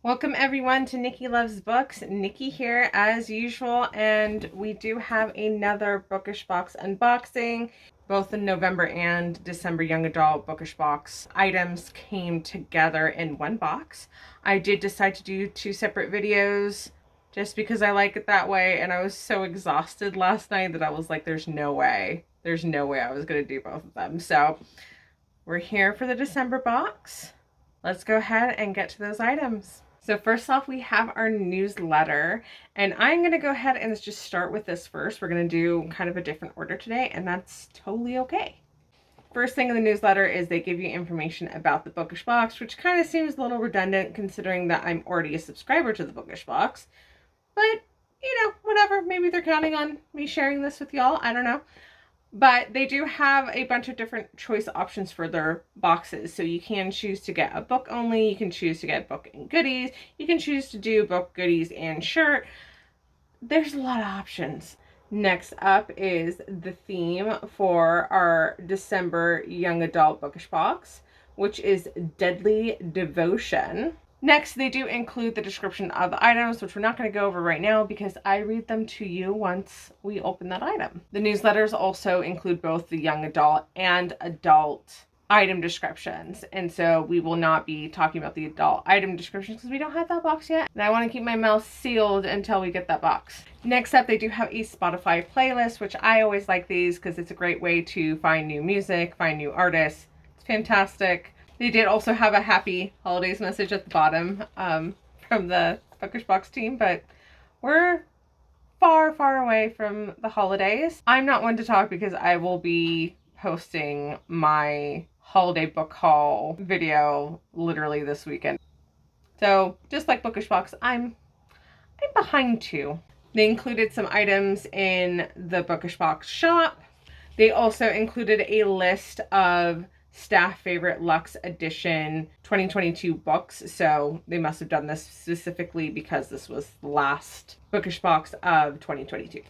Welcome everyone to Nikki Loves Books. Nikki here as usual, and we do have another Bookish Box unboxing. Both the November and December young adult Bookish Box items came together in one box. I did decide to do two separate videos just because I like it that way, and I was so exhausted last night that I was like, there's no way I was going to do both of them. So we're here for the December box. Let's go ahead and get to those items. So first off, we have our newsletter, and I'm going to go ahead and just start with this first. We're going to do kind of a different order today, and that's totally okay. First thing in the newsletter is they give you information about the Bookish Box, which kind of seems a little redundant considering that I'm already a subscriber to the Bookish Box. But, whatever. Maybe they're counting on me sharing this with y'all. I don't know. But they do have a bunch of different choice options for their boxes. So you can choose to get a book only, you can choose to get book and goodies, you can choose to do book, goodies, and shirt. There's a lot of options. Next up is the theme for our December young adult Bookish Box, which is Deadly Devotion. Next, they do include the description of the items, which we're not going to go over right now because I read them to you once we open that item. The newsletters also include both the young adult and adult item descriptions. And so we will not be talking about the adult item descriptions because we don't have that box yet. And I want to keep my mouth sealed until we get that box. Next up, they do have a Spotify playlist, which I always like these because it's a great way to find new music, find new artists. It's fantastic. They did also have a happy holidays message at the bottom from the Bookish Box team, but we're far, far away from the holidays. I'm not one to talk because I will be posting my holiday book haul video literally this weekend. So just like Bookish Box, I'm behind too. They included some items in the Bookish Box shop. They also included a list of staff favorite Luxe Edition 2022 books. So they must have done this specifically because this was the last Bookish Box of 2022.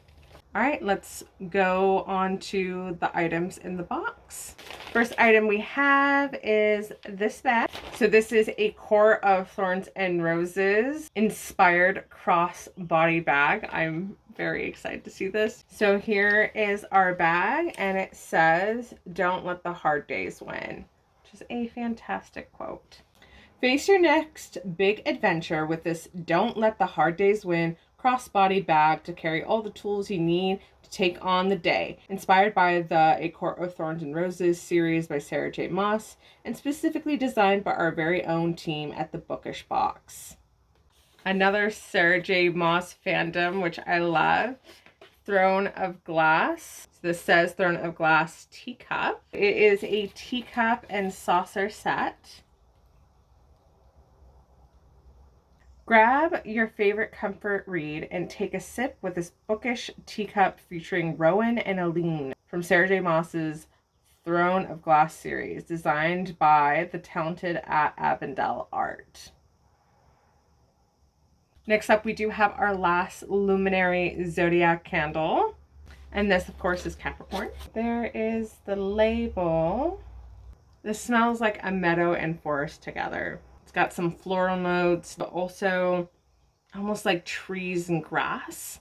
All right, let's go on to the items in the box. First item we have is this bag. So this is a Core of Thorns and Roses inspired cross-body bag. I'm very excited to see this. So here is our bag, and it says, "Don't let the hard days win," which is a fantastic quote. Face your next big adventure with this "Don't Let the Hard Days Win" crossbody bag to carry all the tools you need to take on the day. Inspired by the A Court of Thorns and Roses series by Sarah J. Maas, and specifically designed by our very own team at the Bookish Box. Another Sarah J. Maas fandom, which I love. Throne of Glass. So this says Throne of Glass teacup. It is a teacup and saucer set. Grab your favorite comfort read and take a sip with this bookish teacup featuring Rowan and Aline from Sarah J. Maas's Throne of Glass series, designed by the talented at Avondale Art. Next up, we do have our last Luminary Zodiac candle. And this, of course, is Capricorn. There is the label. This smells like a meadow and forest together. It's got some floral notes, but also almost like trees and grass.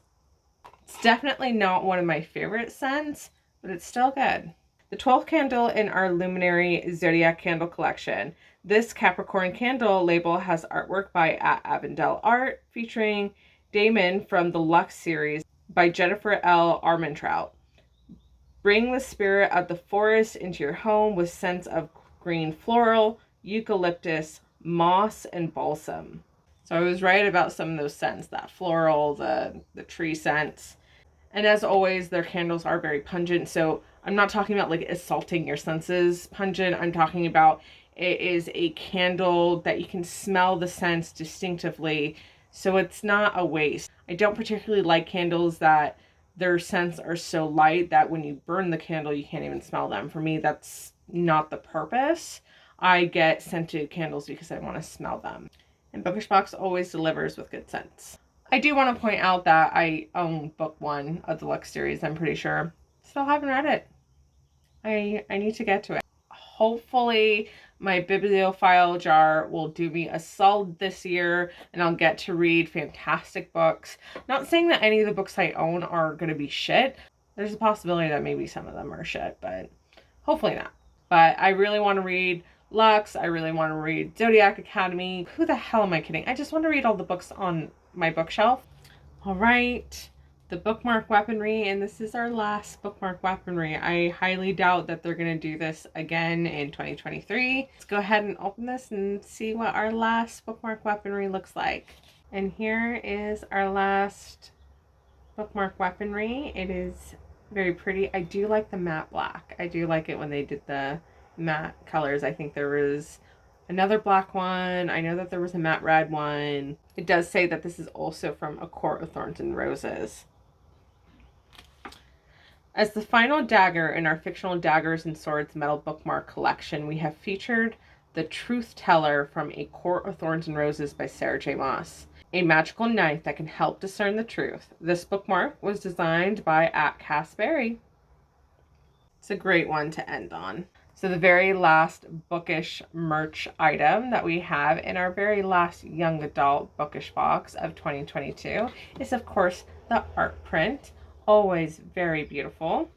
It's definitely not one of my favorite scents, but it's still good. The 12th candle in our Luminary Zodiac candle collection. This Capricorn candle label has artwork by Avondale Art featuring Damon from the Luxe series by Jennifer L. Armentrout. Bring the spirit of the forest into your home with scents of green floral, eucalyptus, moss, and balsam. So I was right about some of those scents, that floral, the tree scents. And as always, their candles are very pungent. So I'm not talking about like assaulting your senses pungent. I'm talking about it is a candle that you can smell the scents distinctively. So it's not a waste. I don't particularly like candles that their scents are so light that when you burn the candle, you can't even smell them. For me, that's not the purpose. I get scented candles because I want to smell them. And Bookish Box always delivers with good scents. I do want to point out that I own book 1 of the Luxe series, I'm pretty sure. Still haven't read it. I need to get to it. Oh, hopefully my bibliophile jar will do me a solid this year and I'll get to read fantastic books. Not saying that any of the books I own are going to be shit. There's a possibility that maybe some of them are shit, but hopefully not. But I really want to read Lux. I really want to read Zodiac Academy. Who the hell am I kidding? I just want to read all the books on my bookshelf. All right. The Bookmark Weaponry, and this is our last Bookmark Weaponry. I highly doubt that they're going to do this again in 2023. Let's go ahead and open this and see what our last Bookmark Weaponry looks like. And here is our last Bookmark Weaponry. It is very pretty. I do like the matte black. I do like it when they did the matte colors. I think there was another black one. I know that there was a matte red one. It does say that this is also from A Court of Thorns and Roses. As the final dagger in our fictional Daggers and Swords metal bookmark collection, we have featured The Truth Teller from A Court of Thorns and Roses by Sarah J. Maas, a magical knife that can help discern the truth. This bookmark was designed by @CassBerry. It's a great one to end on. So the very last bookish merch item that we have in our very last young adult bookish box of 2022 is, of course, the art print. Always very beautiful.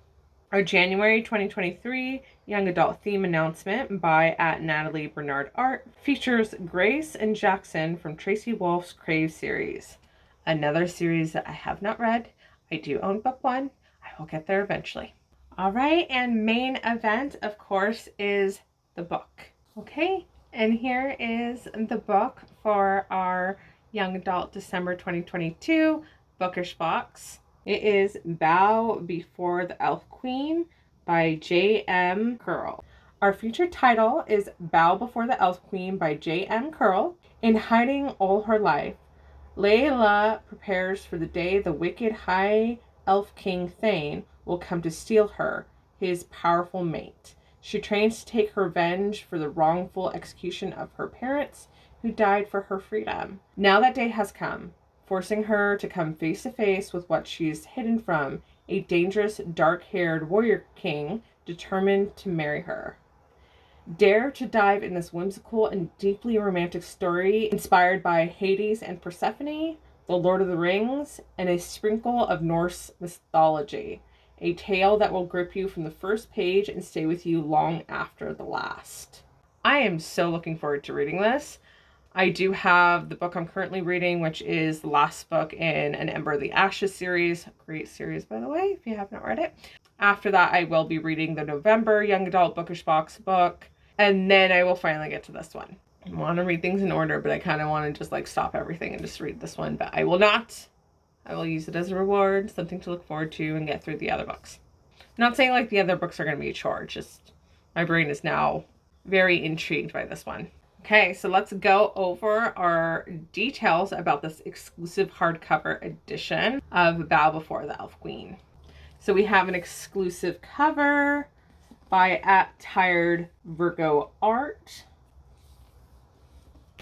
Our January 2023 young adult theme announcement by @Natalie Bernard Art features Grace and Jackson from Tracy Wolf's Crave series. Another series that I have not read. I do own book one. I will get there eventually. All right, and main event, of course, is the book. Okay, and here is the book for our young adult December 2022 bookish box. It is Bow Before the Elf Queen by J.M. Curl. Our featured title is Bow Before the Elf Queen by J.M. Curl. In hiding all her life, Layla prepares for the day the wicked High Elf King Thane will come to steal her, his powerful mate. She trains to take her revenge for the wrongful execution of her parents who died for her freedom. Now that day has come, forcing her to come face to face with what she's hidden from, a dangerous, dark-haired warrior king determined to marry her. Dare to dive in this whimsical and deeply romantic story inspired by Hades and Persephone, The Lord of the Rings, and a sprinkle of Norse mythology. A tale that will grip you from the first page and stay with you long after the last. I am so looking forward to reading this. I do have the book I'm currently reading, which is the last book in an Ember of the Ashes series. Great series, by the way, if you have not read it. After that, I will be reading the November Young Adult Bookish Box book, and then I will finally get to this one. I want to read things in order, but I kind of want to just like stop everything and just read this one, but I will not. I will use it as a reward, something to look forward to, and get through the other books. I'm not saying like the other books are going to be a chore, just my brain is now very intrigued by this one. Okay, so let's go over our details about this exclusive hardcover edition of Bow Before the Elf Queen. So we have an exclusive cover by @Tired Virgo Art.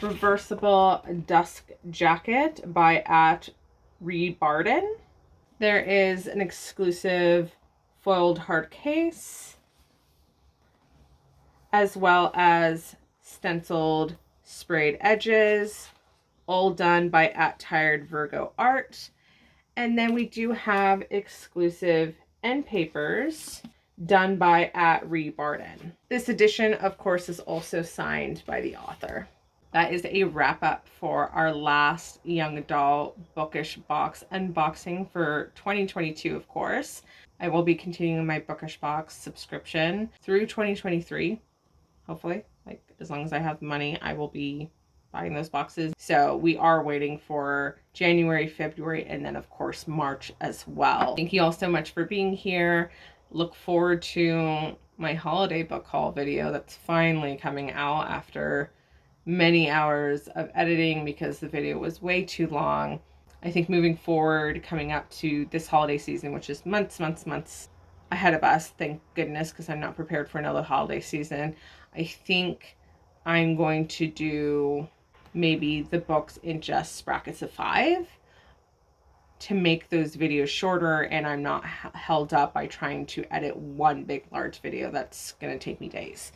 Reversible dusk jacket by @Reed Barden. There is an exclusive foiled hard case, as well as stenciled sprayed edges, all done by @Tired Virgo Art. And then we do have exclusive end papers done by @Reed Barden. This edition, of course, is also signed by the author. That is a wrap up for our last young adult bookish box unboxing for 2022, of course. I will be continuing my bookish box subscription through 2023. Hopefully, like as long as I have the money, I will be buying those boxes. So we are waiting for January, February, and then of course March as well. Thank you all so much for being here. Look forward to my holiday book haul video that's finally coming out after many hours of editing because the video was way too long. I think moving forward, coming up to this holiday season, which is months ahead of us, thank goodness, because I'm not prepared for another holiday season. I think I'm going to do maybe the books in just brackets of 5 to make those videos shorter, and I'm not held up by trying to edit one big large video that's going to take me days.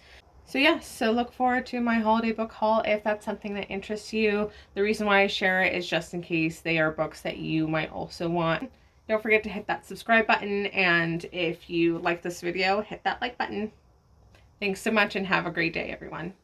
So yeah, so look forward to my holiday book haul if that's something that interests you. The reason why I share it is just in case they are books that you might also want. Don't forget to hit that subscribe button, and if you like this video, hit that like button. Thanks so much and have a great day, everyone.